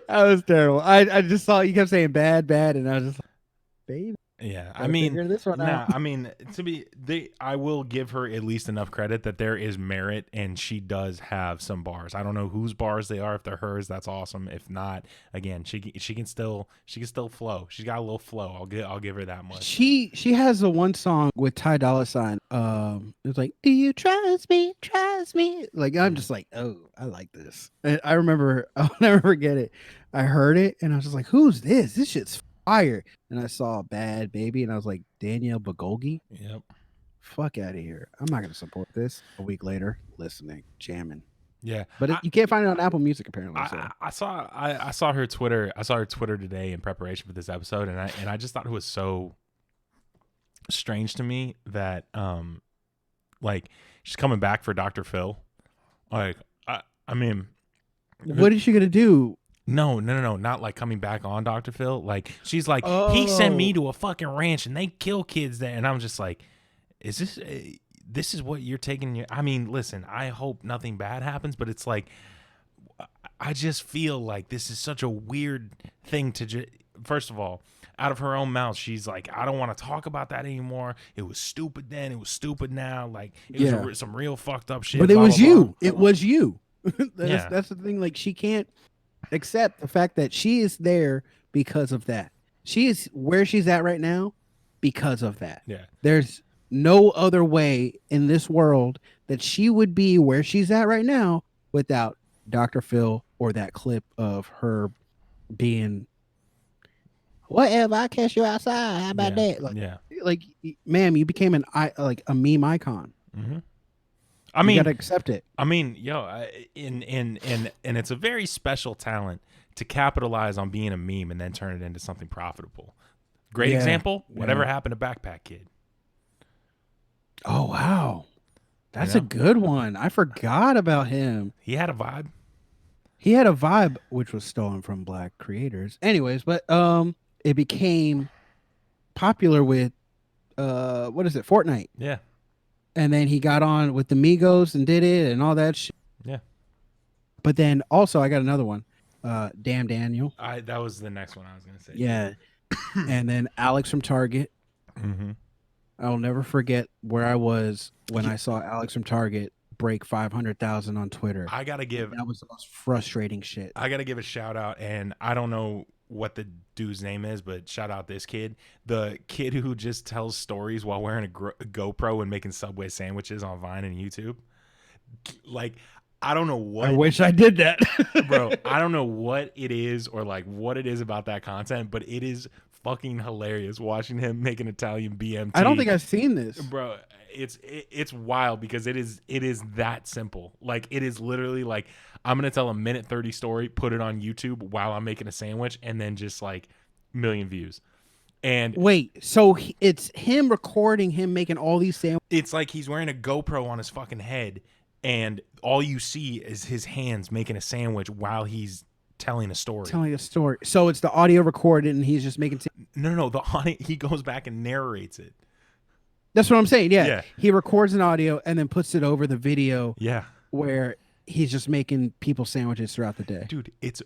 That was terrible. I just saw you kept saying bad, and I was just like, baby. Yeah, I mean, this one out. I mean, I will give her at least enough credit that there is merit, and she does have some bars. I don't know whose bars they are. If they're hers, that's awesome. If not, again, she can still flow. She's got a little flow. I'll give her that much. She has the one song with Ty Dolla $ign. It's like, do you trust me? Trust me. Like, I'm just like, oh, I like this. And I remember, I'll never forget it. I heard it and I was just like, who's this? This shit's fire. And I saw Bhad Bhabie and I was like, Danielle Bagolgi? Yep. Fuck out of here. I'm not going to support this. A week later, listening, jamming. Yeah, but you can't find it on Apple Music apparently. So. I saw her Twitter. I saw her Twitter today in preparation for this episode, and I just thought it was so strange to me that like she's coming back for Dr. Phil. Like I mean, what is she gonna do? No, not like coming back on Dr. Phil. Like, she's like, he sent me to a fucking ranch and they kill kids there, and I'm just like, is this is what you're taking? I mean, listen, I hope nothing bad happens, but it's like, I just feel like this is such a weird thing to first of all, out of her own mouth, she's like, I don't want to talk about that anymore. It was stupid then. It was stupid now. Like, it was some real fucked up shit. But it was you. It was you. That's the thing. Like, she can't accept the fact that she is there because of that. She is where she's at right now because of that. Yeah. There's no other way in this world that she would be where she's at right now without Dr. Phil or that clip of her being, whatever, I catch you outside. How about that? Like, ma'am, you became a meme icon. Mm-hmm. I mean, you gotta accept it. I mean, and it's a very special talent to capitalize on being a meme and then turn it into something profitable. Great example. Whatever happened to Backpack Kid? Oh wow, that's a good one. I forgot about him. He had a vibe. He had a vibe which was stolen from Black creators. Anyways, but it became popular with what is it? Fortnite. Yeah. and then he got on with the Migos and did it and all that shit. Yeah. But then also I got another one. Damn Daniel. That was the next one I was gonna say. Yeah. And then Alex from Target. Mm-hmm. I'll never forget where I was when I saw Alex from Target break 500,000 on Twitter. I gotta give. That was the most frustrating shit. I gotta give a shout out, and I don't know what the dude's name is, but shout out this kid, the kid who just tells stories while wearing a GoPro and making Subway sandwiches on Vine and YouTube. Like, I don't know what. I wish I did that, bro. I don't know what it is or like what it is about that content, but it is fucking hilarious watching him make an Italian BMT. I don't think I've seen this, bro. It's wild because it is that simple. Like, it is literally like, I'm gonna tell a minute 30 story, put it on YouTube while I'm making a sandwich, and then just like million views. And wait, so it's him recording him making all these sandwiches. It's like he's wearing a GoPro on his fucking head, and all you see is his hands making a sandwich while he's telling a story. So it's the audio recorded, and he's just making. No. The audio, he goes back and narrates it. That's what I'm saying. Yeah. He records an audio and then puts it over the video. Yeah. Where he's just making people sandwiches throughout the day. Dude, it's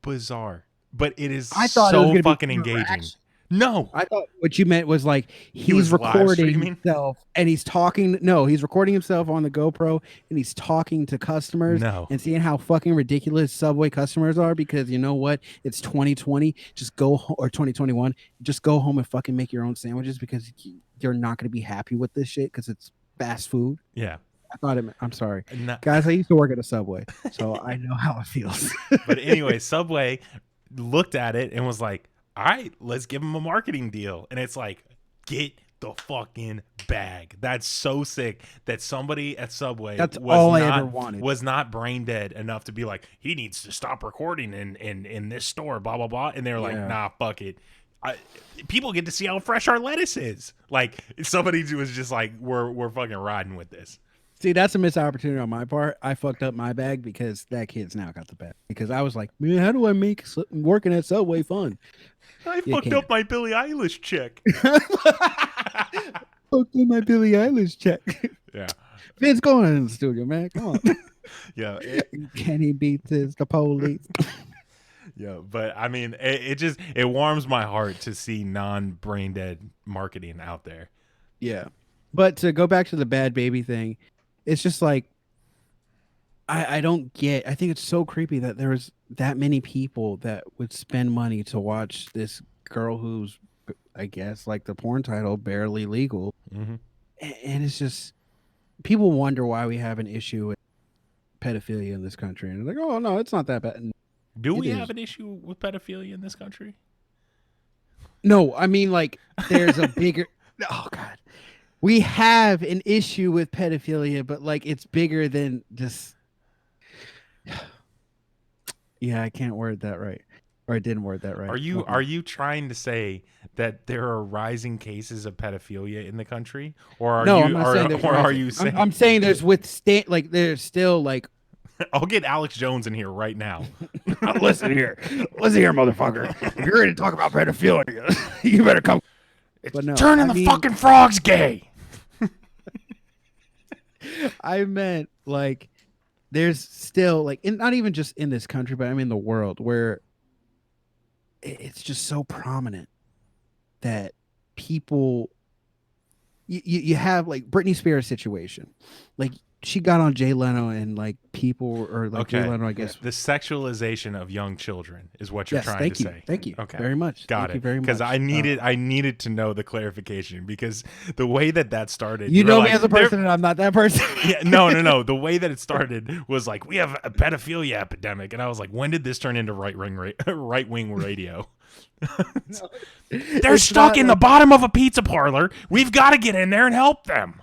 bizarre, but it is so it was fucking engaging. No, I thought what you meant was like he's recording himself and he's talking. No, he's recording himself on the GoPro and he's talking to customers and seeing how fucking ridiculous Subway customers are, because you know what? It's 2020. Just go or 2021. Just go home and fucking make your own sandwiches, because you're not going to be happy with this shit because it's fast food. Yeah. I thought I'm sorry. Guys, I used to work at a Subway, so I know how it feels. But anyway, Subway looked at it and was like, all right, let's give him a marketing deal. And it's like, get the fucking bag. That's so sick that somebody at Subway was not brain dead enough to be like, he needs to stop recording in this store, blah, blah, blah. And they're like, nah, fuck it. People get to see how fresh our lettuce is. Like, somebody was just like, we're fucking riding with this. See, that's a missed opportunity on my part. I fucked up my bag because that kid's now got the bag. Because I was like, man, how do I make working at Subway fun? I fucked up my Billie Eilish check. Fucked up my Billie Eilish check. Yeah. Vince, going in the studio, man. Come on. Yeah. Can he beat this? The police. Yeah, but I mean, it warms my heart to see non-brain dead marketing out there. Yeah. But to go back to the Bhad Bhabie thing, it's just like, I don't get. I think it's so creepy that there was that many people that would spend money to watch this girl who's, I guess, like the porn title, barely legal. Mm-hmm. And it's just, people wonder why we have an issue with pedophilia in this country. And it's like, oh, no, it's not that bad. And do we have an issue with pedophilia in this country? No, I mean, like, there's a bigger. Oh, God. We have an issue with pedophilia, but like, it's bigger than just. Yeah, I can't word that right, or I didn't word that right. Are you trying to say that there are rising cases of pedophilia in the country, or are you saying? I'm saying there's there's still like. I'll get Alex Jones in here right now. Listen here, motherfucker. If you're ready to talk about pedophilia, you better come. It's turning the fucking frogs gay. I meant like. There's still like, not even just in this country, but I mean the world, where it's just so prominent that people, you have like Britney Spears situation, like she got on Jay Leno and like people or like Jay Leno, I guess. The sexualization of young children is what you're trying to say. Thank you. Okay. Very much. Got Thank it. you very much. Because I needed to know the clarification, because the way that started. You know me as a person and I'm not that person. Yeah, no. The way that it started was like, we have a pedophilia epidemic. And I was like, when did this turn into right-wing radio? No. They're stuck in the bottom of a pizza parlor. We've got to get in there and help them.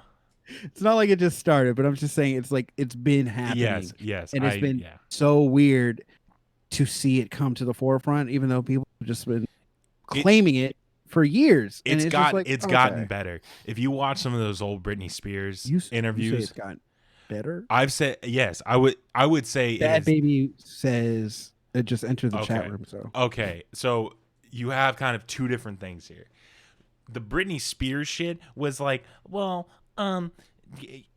It's not like it just started, but I'm just saying it's like it's been happening. Yes. And it's been so weird to see it come to the forefront, even though people have just been claiming it for years. It's gotten better. If you watch some of those old Britney Spears interviews, you say it's gotten better. I've said yes. I would say Bhad Bhabie says it just entered the chat room. So you have kind of two different things here. The Britney Spears shit was like, well,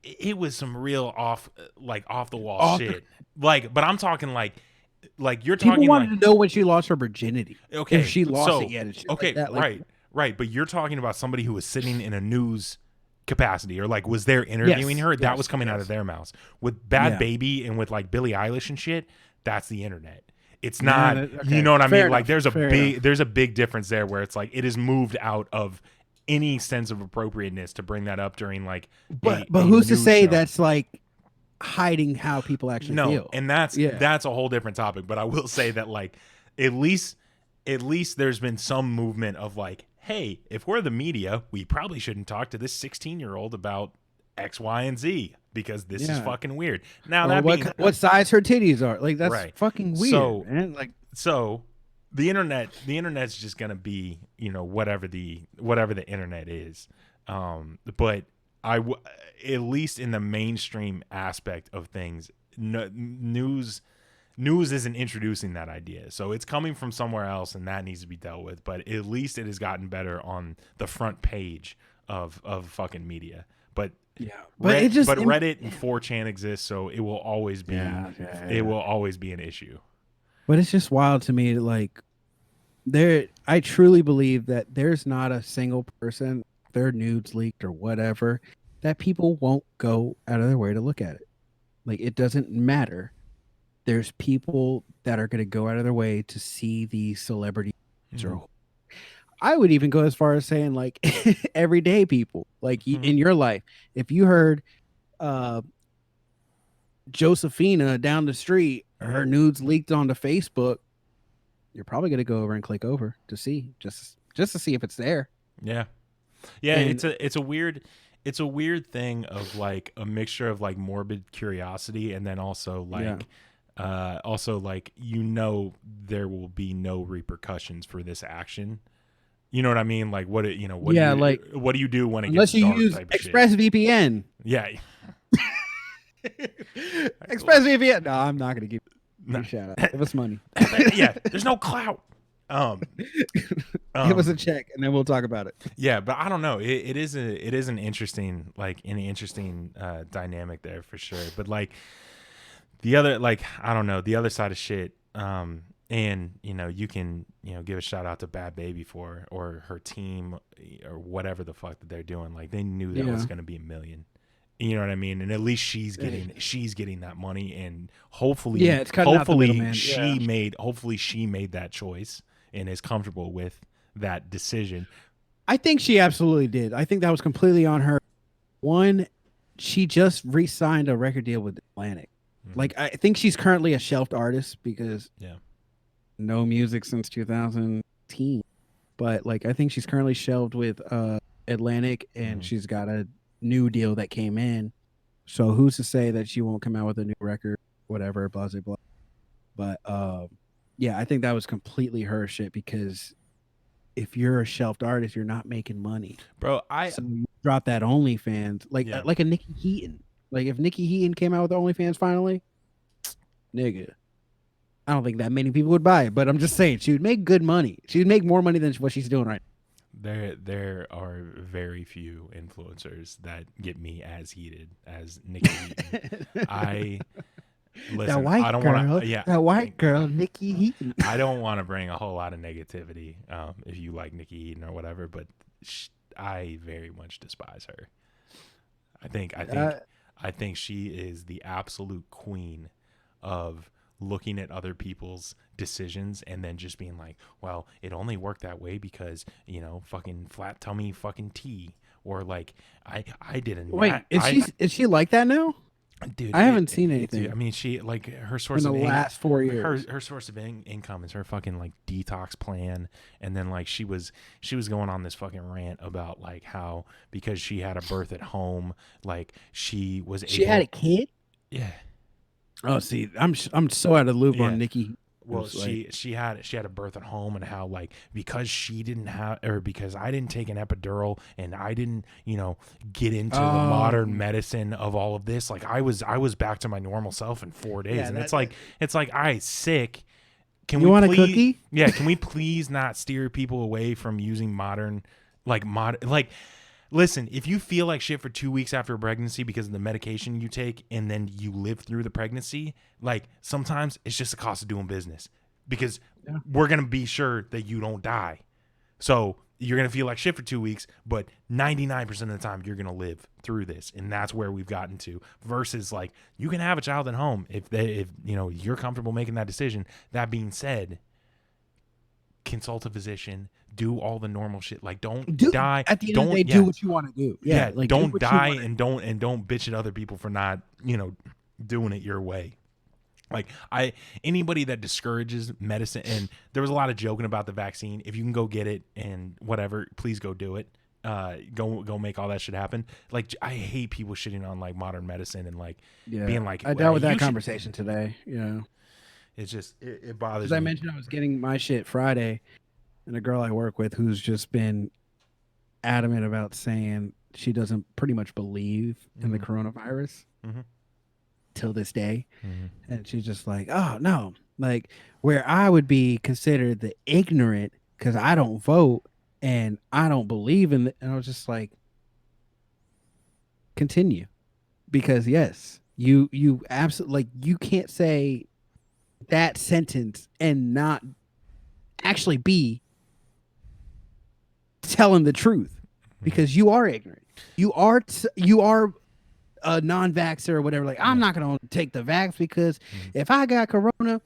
it was some real off the wall shit. Like, but I'm talking like you're People talking wanted like, to know when she lost her virginity. okay, If she lost so, it yet. And shit okay, like that. Like, right. But you're talking about somebody who was sitting in a news capacity or like was there interviewing Yes, her. That yes, was coming out yes. of their mouths. With Bhad Yeah. Baby and with like Billie Eilish and shit, that's the internet. It's Yeah, not, okay. you know what I Fair mean? Like enough, fair enough. there's a big difference there where it's like it is moved out of any sense of appropriateness to bring that up during like But a who's to news say show. that's like hiding how people actually No, feel? and that's a whole different topic. But I will say that like at least there's been some movement of like, hey, if we're the media, we probably shouldn't talk to this 16-year-old about X, Y, and Z because this is Yeah. fucking weird. Now Or that what size her titties are. Like that's Right. fucking weird. So- man. Like so the internet's just gonna be, you know, whatever the internet is. But at least in the mainstream aspect of things, news isn't introducing that idea, so it's coming from somewhere else, and that needs to be dealt with. But at least it has gotten better on the front page of fucking media. But yeah, but Reddit and 4chan exist, so it will always be it will always be an issue. But it's just wild to me, like I truly believe that there's not a single person, their nudes leaked or whatever, that people won't go out of their way to look at it. Like it doesn't matter. There's people that are going to go out of their way to see these celebrities. Mhm. I would even go as far as saying like everyday people, like in your life, if you heard Josephina down the street, her nudes leaked onto Facebook, you're probably going to go over and click over to see just to see if it's there. Yeah. And- It's a weird thing of like a mixture of like morbid curiosity and then also like you know there will be no repercussions for this action. You know what I mean? Like what do you do when it unless gets you dark use type of shit? ExpressVPN. Yeah. ExpressVPN. No, I'm not going to give you No. a shout out. Give us money. Yeah, there's no clout. Give us a check and then we'll talk about it. Yeah, but I don't know. It is an interesting dynamic there for sure. But like the other, like, I don't know, the other side of shit. And you know, you can, you know, give a shout out to Bhad Bhabie or her team or whatever the fuck that they're doing. Like they knew that was going to be $1 million. You know what I mean? And at least she's getting that money, and hopefully, it's cutting out the middleman. hopefully she made that choice and is comfortable with that decision. I think she absolutely did. I think that was completely on her. One, she just re-signed a record deal with Atlantic. Like I think she's currently a shelved artist because no music since 2010. But like I think she's currently shelved with Atlantic, and she's got a new deal that came in. So who's to say that she won't come out with a new record, whatever, blah blah blah. But I think that was completely her shit, because if you're a shelved artist, you're not making money, bro. So you drop that OnlyFans, like a Nikki Heaton. Like if Nikki Heaton came out with OnlyFans finally, nigga, I don't think that many people would buy it. But I'm just saying, she would make good money. She would make more money than what she's doing right now. There are very few influencers that get me as heated as Nikki Heaton. Listen, That white I don't girl, want to. that white girl, Nikki Heaton. I don't want to bring a whole lot of negativity. If you like Nikki Heaton or whatever, but I very much despise her. I think she is the absolute queen of looking at other people's decisions and then just being like, well, it only worked that way because, you know, fucking flat tummy fucking tea, or like I didn't. Wait, is she like that now? Dude, I haven't seen anything. I mean, she, like, her source in the last 4 years. Her source of income is her fucking like detox plan, and then like she was going on this fucking rant about like how because she had a birth at home, like she had a kid. Yeah. Oh, see, I'm so out of the loop on Nikki. Well, she had a birth at home, and how like because she didn't have, or because I didn't take an epidural and I didn't, you know, get into the modern medicine of all of this, like I was back to my normal self in 4 days, and it's like all right, sick. Can you we want please, a cookie? Yeah, can we please not steer people away from using modern Listen, if you feel like shit for 2 weeks after a pregnancy because of the medication you take and then you live through the pregnancy, like sometimes it's just the cost of doing business because we're going to be sure that you don't die. So you're going to feel like shit for 2 weeks, but 99% of the time you're going to live through this. And that's where we've gotten to versus like you can have a child at home if you know, you're comfortable making that decision. That being said, consult a physician, do all the normal shit. Like don't die. At the end of the day, do what you want to do. Yeah, like don't die and don't bitch at other people for not, you know, doing it your way. Like anybody that discourages medicine, and there was a lot of joking about the vaccine. If you can go get it and whatever, please go do it. Go make all that shit happen. Like I hate people shitting on like modern medicine and like being like I dealt with that conversation today. You know, it's just it bothers me. As I mentioned, I was getting my shit Friday, and a girl I work with who's just been adamant about saying she doesn't pretty much believe in the coronavirus. Till this day. And she's just like, oh no, like where I would be considered the ignorant because I don't vote and I don't believe in it. And I was just like, continue, because yes, you absolutely, like, you can't say that sentence and not actually be telling the truth, because you are ignorant. You are a non-vaxxer or whatever. Like, I'm not going to take the vax because if I got corona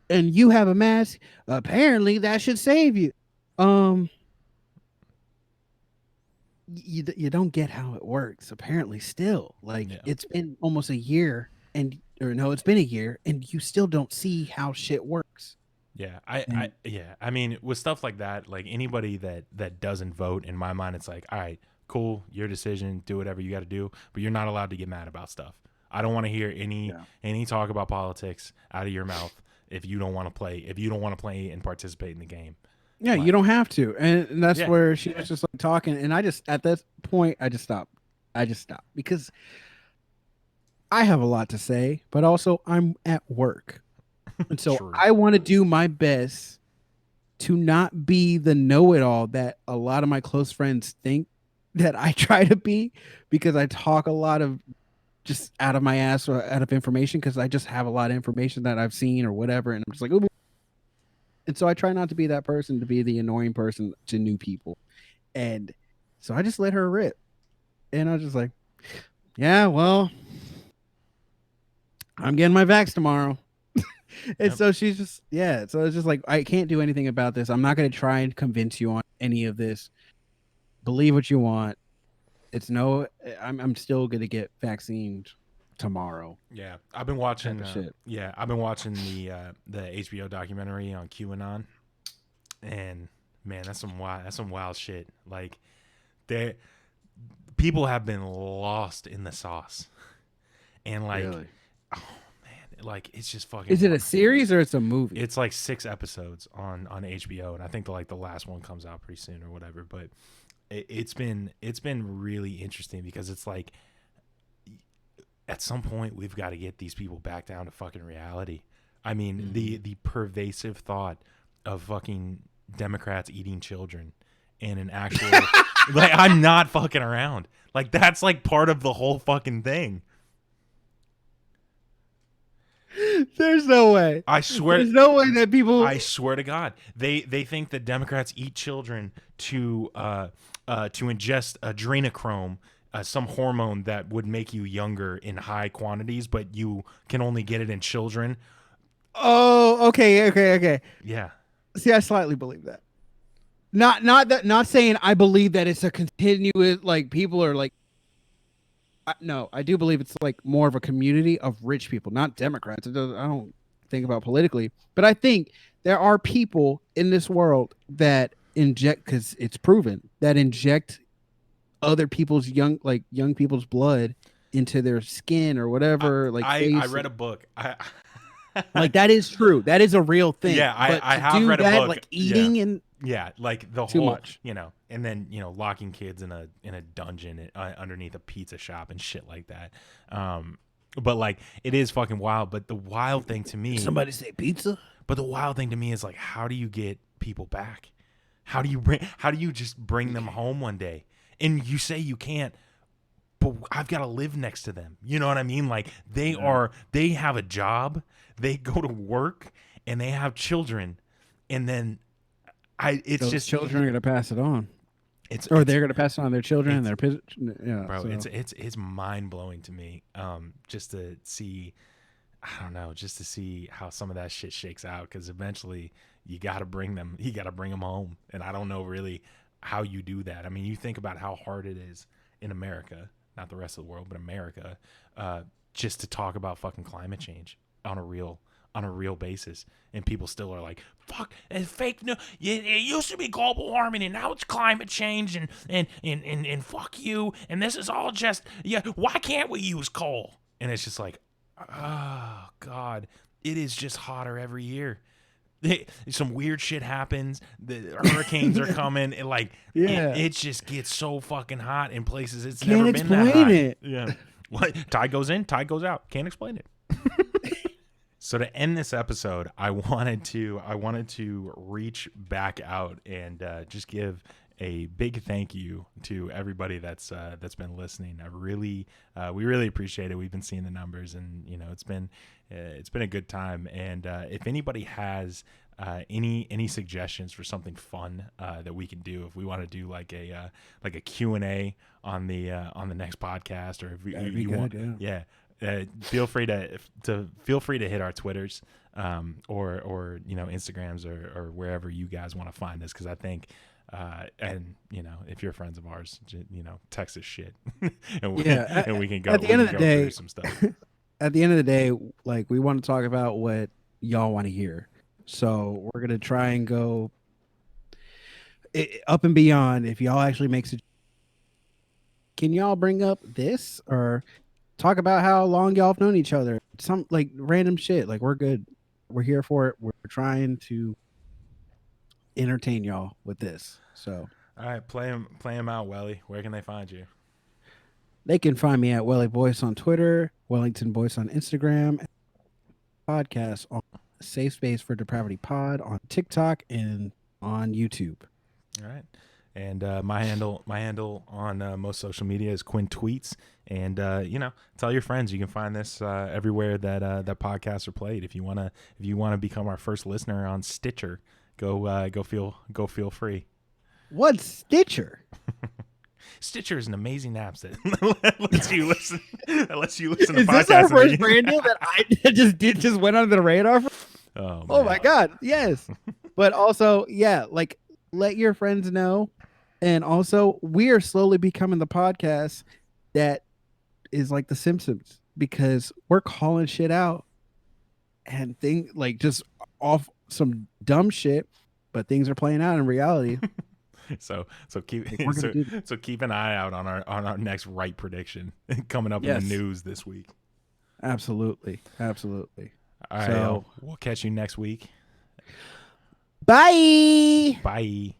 and you have a mask, apparently that should save you. You don't get how it works. Apparently still, like, it's been almost a year it's been a year and you still don't see how shit works. Yeah. I mean, with stuff like that, like anybody that doesn't vote, in my mind, it's like, all right, cool, your decision, do whatever you got to do, but you're not allowed to get mad about stuff. I don't want to hear any talk about politics out of your mouth if you don't want to play and participate in the game. Yeah, you don't have to. And that's where she was just like talking, and I just, at that point, I just stopped because I have a lot to say, but also I'm at work. And so I want to do my best to not be the know-it-all that a lot of my close friends think that I try to be, because I talk a lot of just out of my ass or out of information, because I just have a lot of information that I've seen or whatever, and I'm just like, ooh. And so I try not to be that person, to be the annoying person to new people. And so I just let her rip. And I was just like, yeah, well, I'm getting my vax tomorrow. And so she's just, so it's just like, I can't do anything about this. I'm not going to try and convince you on any of this. Believe what you want. I'm still going to get vaccinated tomorrow. Yeah. I've been watching I've been watching the HBO documentary on QAnon, and man, that's some wild shit. Like, people have been lost in the sauce. And like, really? Oh man, like, it's just fucking. Is it a series or it's a movie? It's like 6 episodes on HBO, and I think the last one comes out pretty soon or whatever. But it's been really interesting, because it's like, at some point we've got to get these people back down to fucking reality. I mean, the pervasive thought of fucking Democrats eating children and an actual like, I'm not fucking around. Like, that's like part of the whole fucking thing. There's no way. I swear. There's no way that people. I swear to God, they think that Democrats eat children to ingest adrenochrome, some hormone that would make you younger in high quantities, but you can only get it in children. Oh, okay. Yeah. See, I slightly believe that. Not saying I believe that it's a continuous, like, people are like. No, I do believe it's like more of a community of rich people, not Democrats. I don't think about politically, but I think there are people in this world that inject, because it's proven, that inject other people's young people's blood into their skin or whatever. I read a book. Like, that is true. That is a real thing. Yeah, I have read a book. Like eating and like the too whole, much. And then locking kids in a dungeon underneath a pizza shop and shit like that. But like, it is fucking wild. But the wild thing to me, somebody say pizza. But the wild thing to me is, like, how do you get people back? How do you just bring them home one day? and you say you can't, but I've got to live next to them. You know what I mean? Like they have a job, they go to work, and they have children, and then Those children are gonna pass it on. They're gonna pass it on their children and their bro. So. It's mind blowing to me. Just to see, I don't know, just to see how some of that shit shakes out, because eventually you got to bring them home, and I don't know really how you do that. I mean, you think about how hard it is in America, not the rest of the world, but America, just to talk about fucking climate change on a real basis, and people still are like, fuck, it's fake news. It used to be global warming, and now it's climate change, and fuck you, and this is all just, why can't we use coal? And it's just like, oh God, it is just hotter every year. Some weird shit happens. The hurricanes are coming, and like, it just gets so fucking hot in places it's never been that hot. Can't explain it. Yeah, what, tide goes in, tide goes out. Can't explain it. So to end this episode, I wanted to reach back out and just give a big thank you to everybody that's been listening. We really appreciate it. We've been seeing the numbers, and it's been a good time. And if anybody has any suggestions for something fun that we can do, if we want to do like a Q&A on the next podcast, or if you want, feel free to hit our Twitters or Instagrams or wherever you guys want to find us, because I think and if you're friends of ours, text us shit and we can go. At the end of the day, through some stuff. At the end of the day, like, we want to talk about what y'all want to hear, so we're gonna try and go up and beyond. If y'all actually makes it, can y'all bring up this or talk about how long y'all have known each other? Some like random shit. Like, we're good. We're here for it. We're trying to entertain y'all with this. So, all right, play him out, Welly. Where can they find you? They can find me at Wellington Boyce on Twitter, Wellington Boyce on Instagram, and podcast on Safe Space for Depravity Pod on TikTok and on YouTube. All right. And my handle on most social media is Quinn Tweets. And tell your friends. You can find this everywhere that podcasts are played. If you wanna become our first listener on Stitcher, go feel free. What's Stitcher? Stitcher is an amazing app that lets you listen. That lets you listen to podcasts. Is this our first brand deal that I just went under the radar for? Oh my God, yes. But also, like, let your friends know. And also, we are slowly becoming the podcast that is like The Simpsons, because we're calling shit out and like just off some dumb shit, but things are playing out in reality. So keep an eye out on our next right prediction coming up in the news this week. Absolutely. All right, we'll catch you next week. Bye. Bye.